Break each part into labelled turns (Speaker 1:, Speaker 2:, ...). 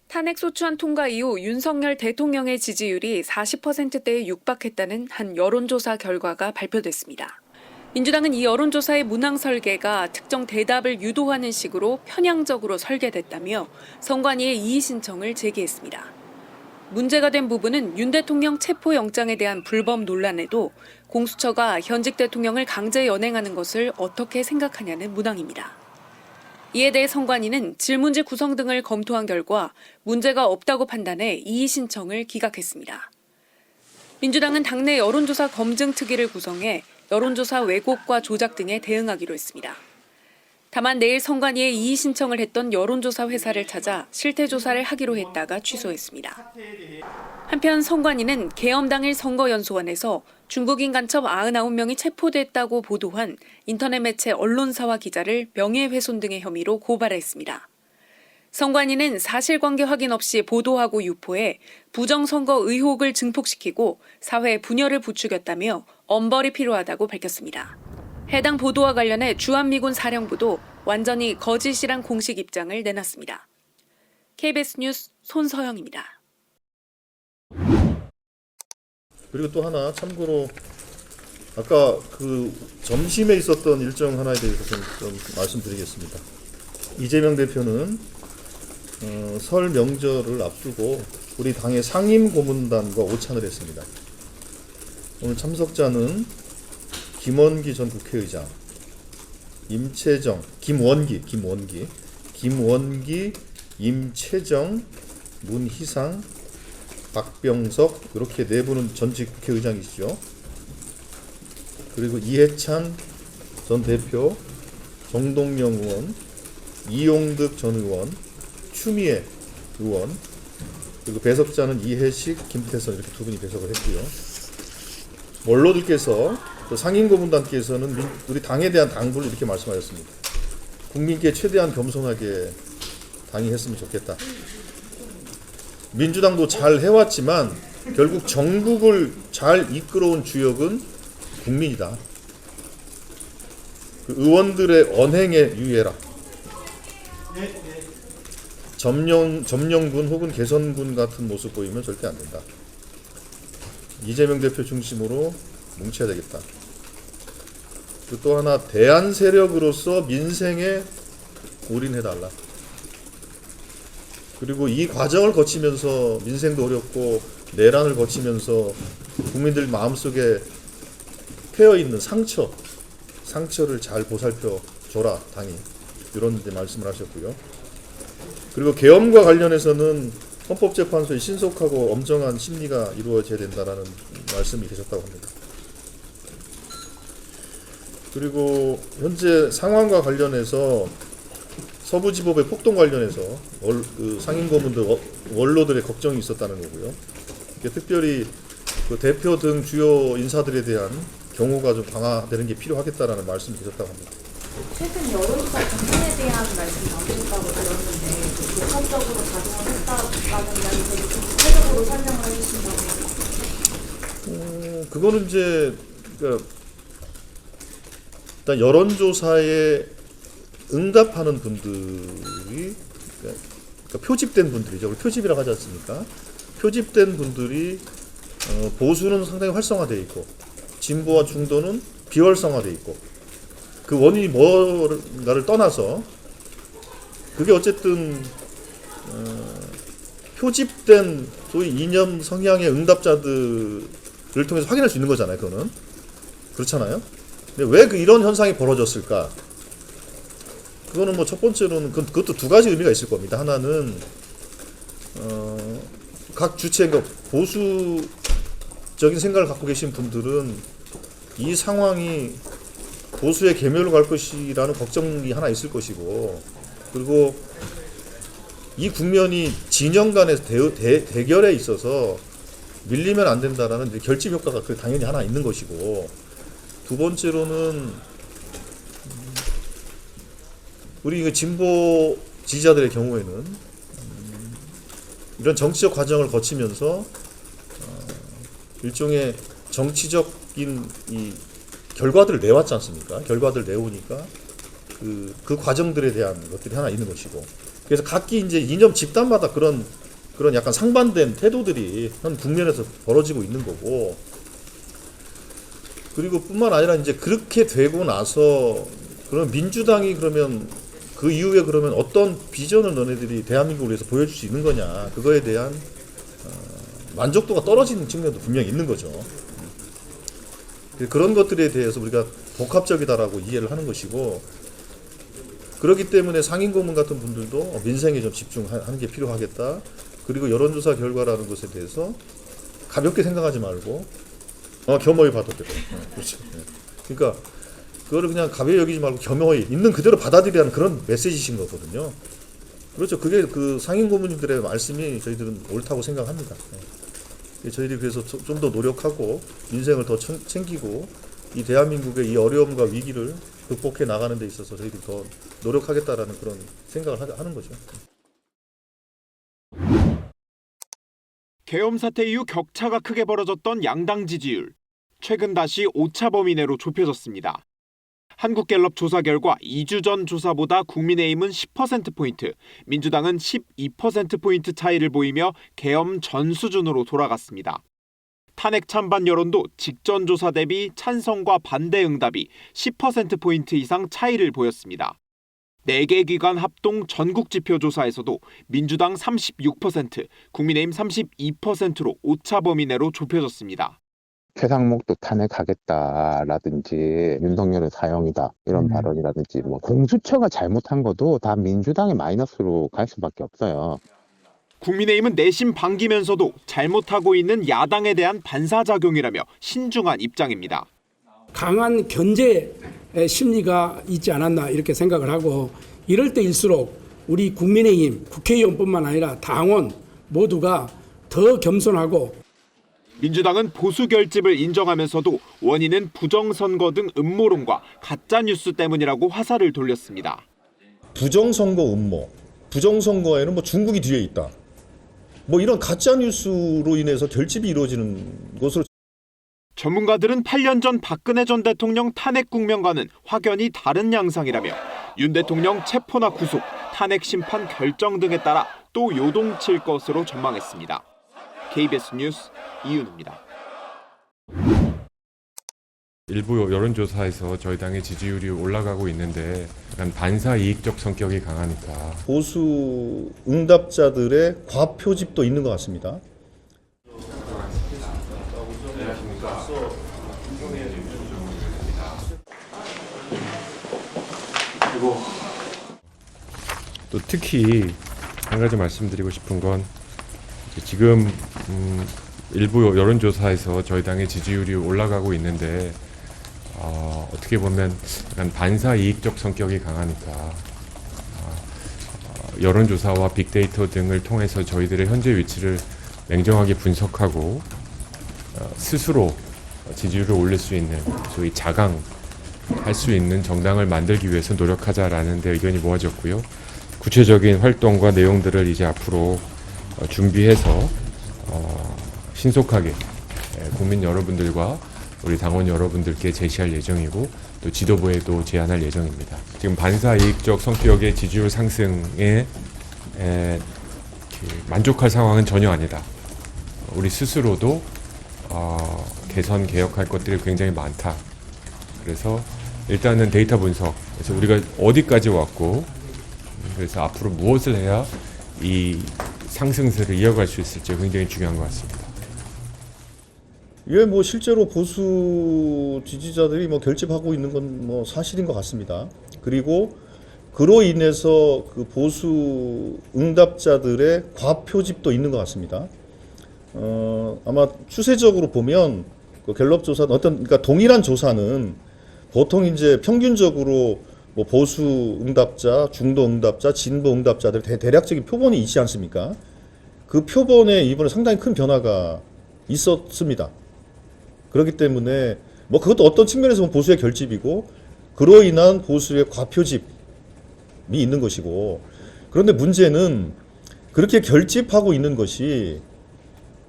Speaker 1: 탄핵소추안 통과 이후 윤석열 대통령의 지지율이 40%대에 육박했다는 한 여론조사 결과가 발표됐습니다. 민주당은 이 여론조사의 문항 설계가 특정 대답을 유도하는 식으로 편향적으로 설계됐다며 선관위에 이의 신청을 제기했습니다. 문제가 된 부분은 윤 대통령 체포영장에 대한 불법 논란에도 공수처가 현직 대통령을 강제 연행하는 것을 어떻게 생각하냐는 문항입니다. 이에 대해 선관위는 질문지 구성 등을 검토한 결과 문제가 없다고 판단해 이의 신청을 기각했습니다. 민주당은 당내 여론조사 검증특위를 구성해 여론조사 왜곡과 조작 등에 대응하기로 했습니다. 다만 내일 선관위에 이의 신청을 했던 여론조사 회사를 찾아 실태조사를 하기로 했다가 취소했습니다. 한편 선관위는 개엄 당일 선거연수원에서 중국인 간첩 99명이 체포됐다고 보도한 인터넷 매체 언론사와 기자를 명예훼손 등의 혐의로 고발했습니다. 선관위는 사실관계 확인 없이 보도하고 유포해 부정선거 의혹을 증폭시키고 사회 분열을 부추겼다며 엄벌이 필요하다고 밝혔습니다. 해당 보도와 관련해 주한미군 사령부도 완전히 거짓이란 공식 입장을 내놨습니다. KBS 뉴스 손서영입니다.
Speaker 2: 그리고 또 하나 참고로 아까 그 점심에 있었던 일정 하나에 대해서 좀 말씀드리겠습니다. 이재명 대표는 설 명절을 앞두고 우리 당의 상임 고문단과 오찬을 했습니다. 오늘 참석자는 김원기 전 국회의장, 김원기, 임채정, 문희상, 박병석 이렇게 네 분은 전직 국회의장이시죠. 그리고 이해찬 전 대표, 정동영 의원, 이용득 전 의원, 추미애 의원, 그리고 배석자는 이해식, 김태선 이렇게 두 분이 배석을 했고요. 원로들께서 또 상임고문단께서는 우리 당에 대한 당부를 이렇게 말씀하셨습니다. 국민께 최대한 겸손하게 당의했으면 좋겠다. 민주당도 잘 해왔지만 결국 전국을 잘 이끌어온 주역은 국민이다. 그 의원들의 언행에 유의해라. 점령군 혹은 개선군 같은 모습 보이면 절대 안 된다. 이재명 대표 중심으로 뭉쳐야 되겠다. 그리고 또 하나 대안 세력으로서 민생에 올인해달라. 그리고 이 과정을 거치면서 민생도 어렵고 내란을 거치면서 국민들 마음속에 패어있는 상처를 잘 보살펴 줘라 당이 이런 데 말씀을 하셨고요. 그리고 계엄과 관련해서는 헌법재판소의 신속하고 엄정한 심리가 이루어져야 된다라는 말씀이 계셨다고 합니다. 그리고 현재 상황과 관련해서 서부지법의 폭동 관련해서 상임고문들 원로들의 걱정이 있었다는 거고요. 특별히 그 대표 등 주요 인사들에 대한 경호가 좀 강화되는 게 필요하겠다라는 말씀이 계셨다고 합니다.
Speaker 3: 최근 여론조사 검증에 대한 말씀이 나오셨다고 들었는데 독합적으로 작용을 했다라는 이야기 되게 구체적으로 설명을 해주신다고.
Speaker 2: 그거는 이제 일단 여론조사에 응답하는 분들이 그러니까 표집된 분들이죠. 표집이라고 하지 않습니까? 표집된 분들이 보수는 상당히 활성화되어 있고 진보와 중도는 비활성화되어 있고 그 원인이 뭔가를 떠나서 그게 어쨌든 표집된 소위 이념 성향의 응답자들을 통해서 확인할 수 있는 거잖아요. 그거는 그렇잖아요. 근데 왜 이런 현상이 벌어졌을까? 그거는 뭐 첫 번째로는 그것도 두 가지 의미가 있을 겁니다. 하나는 각 주체 보수적인 생각을 갖고 계신 분들은 이 상황이 보수의 계멸로 갈 것이라는 걱정이 하나 있을 것이고, 그리고 이 국면이 진영 간의 대결에 있어서 밀리면 안 된다라는 결집 효과가 당연히 하나 있는 것이고, 두 번째로는 우리 진보 지지자들의 경우에는 이런 정치적 과정을 거치면서 일종의 정치적인 이 결과들을 내왔지 않습니까? 결과들을 내오니까 그 과정들에 대한 것들이 하나 있는 것이고, 그래서 각기 이제 이념 집단마다 그런 약간 상반된 태도들이 현 국면에서 벌어지고 있는 거고, 그리고 뿐만 아니라 이제 그렇게 되고 나서 그럼 민주당이 그러면 그 이후에 그러면 어떤 비전을 너네들이 대한민국을 위해서 보여줄 수 있는 거냐, 그거에 대한 만족도가 떨어지는 측면도 분명히 있는 거죠. 그런 것들에 대해서 우리가 복합적이다라고 이해를 하는 것이고, 그렇기 때문에 상임고문 같은 분들도 민생에 좀 집중하는 게 필요하겠다. 그리고 여론조사 결과라는 것에 대해서 가볍게 생각하지 말고 겸허히 받아들여. 그렇죠. 그러니까 그거를 그냥 가벼이 여기지 말고 겸허히 있는 그대로 받아들이라는 그런 메시지신 거거든요. 그렇죠. 그게 그 상임고문님들의 말씀이 저희들은 옳다고 생각합니다. 저희들이 그래서 좀 더 노력하고 민생을 더 챙기고 이 대한민국의 이 어려움과 위기를 극복해 나가는 데 있어서 저희들이 더 노력하겠다라는 그런 생각을 하는 거죠.
Speaker 4: 계엄 사태 이후 격차가 크게 벌어졌던 양당 지지율. 최근 다시 오차 범위 내로 좁혀졌습니다. 한국갤럽 조사 결과 2주 전 조사보다 국민의힘은 10%포인트, 민주당은 12%포인트 차이를 보이며 계엄 전 수준으로 돌아갔습니다. 탄핵 찬반 여론도 직전 조사 대비 찬성과 반대 응답이 10%포인트 이상 차이를 보였습니다. 4개 기관 합동 전국 지표 조사에서도 민주당 36%, 국민의힘 32%로 오차 범위 내로 좁혀졌습니다.
Speaker 5: 최상목도 탄핵하겠다라든지 윤석열의 사형이다 이런 발언이라든지 뭐 공수처가 잘못한 것도 다 민주당의 마이너스로 갈 수밖에 없어요.
Speaker 4: 국민의힘은 내심 반기면서도 잘못하고 있는 야당에 대한 반사작용이라며 신중한 입장입니다.
Speaker 6: 강한 견제 심리가 있지 않았나 이렇게 생각을 하고, 이럴 때일수록 우리 국민의힘 국회의원뿐만 아니라 당원 모두가 더 겸손하고,
Speaker 4: 민주당은 보수 결집을 인정하면서도 원인은 부정선거 등 음모론과 가짜뉴스 때문이라고 화살을 돌렸습니다.
Speaker 2: 부정선거 음모, 부정선거에는 뭐 중국이 뒤에 있다, 뭐 이런 가짜뉴스로 인해서 결집이 이루어지는 것으로.
Speaker 4: 전문가들은 8년 전 박근혜 전 대통령 탄핵 국면과는 확연히 다른 양상이라며 윤 대통령 체포나 구속, 탄핵 심판 결정 등에 따라 또 요동칠 것으로 전망했습니다. KBS 뉴스 이윤우입니다.
Speaker 7: 일부 여론조사에서 저희 당의 지지율이 올라가고 있는데 약간 반사이익적 성격이 강하니까
Speaker 2: 보수 응답자들의 과표집도 있는 것 같습니다.
Speaker 7: 또 특히 한 가지 말씀드리고 싶은 건 지금 일부 여론조사에서 저희 당의 지지율이 올라가고 있는데 어떻게 보면 약간 반사이익적 성격이 강하니까 여론조사와 빅데이터 등을 통해서 저희들의 현재 위치를 냉정하게 분석하고 스스로 지지율을 올릴 수 있는 소위 자강할 수 있는 정당을 만들기 위해서 노력하자라는 데 의견이 모아졌고요. 구체적인 활동과 내용들을 이제 앞으로 준비해서 신속하게 국민 여러분들과 우리 당원 여러분들께 제시할 예정이고 또 지도부에도 제안할 예정입니다. 지금 반사이익적 성격의 지지율 상승에 만족할 상황은 전혀 아니다. 우리 스스로도 개선 개혁할 것들이 굉장히 많다. 그래서 일단은 데이터 분석, 그래서 우리가 어디까지 왔고 그래서 앞으로 무엇을 해야 이 상승세를 이어갈 수 있을지 굉장히 중요한 것 같습니다.
Speaker 2: 예, 뭐 실제로 보수 지지자들이 뭐 결집하고 있는 건 뭐 사실인 것 같습니다. 그리고 그로 인해서 그 보수 응답자들의 과표집도 있는 것 같습니다. 아마 추세적으로 보면 그 갤럽 조사 그러니까 동일한 조사는 보통 이제 평균적으로 뭐 보수 응답자, 중도 응답자, 진보 응답자들 대략적인 표본이 있지 않습니까? 그 표본에 이번에 상당히 큰 변화가 있었습니다. 그렇기 때문에 뭐 그것도 어떤 측면에서 보면 보수의 결집이고 그로 인한 보수의 과표집이 있는 것이고, 그런데 문제는 그렇게 결집하고 있는 것이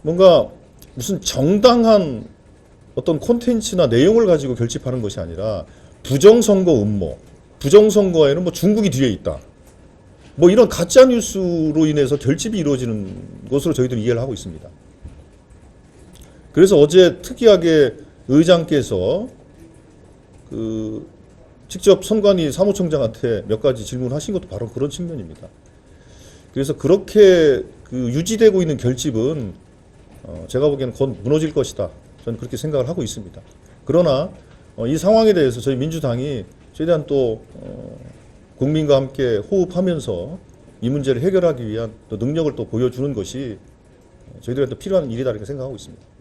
Speaker 2: 뭔가 무슨 정당한 어떤 콘텐츠나 내용을 가지고 결집하는 것이 아니라 부정선거 음모, 부정선거에는 뭐 중국이 뒤에 있다, 뭐 이런 가짜 뉴스로 인해서 결집이 이루어지는 것으로 저희들은 이해를 하고 있습니다. 그래서 어제 특이하게 의장께서 직접 선관위 사무총장한테 몇 가지 질문하신 것도 바로 그런 측면입니다. 그래서 그렇게 유지되고 있는 결집은 제가 보기에는 곧 무너질 것이다. 저는 그렇게 생각을 하고 있습니다. 그러나 이 상황에 대해서 저희 민주당이 최대한 또 국민과 함께 호흡하면서 이 문제를 해결하기 위한 또 능력을 또 보여주는 것이 저희들한테 필요한 일이다 이렇게 생각하고 있습니다.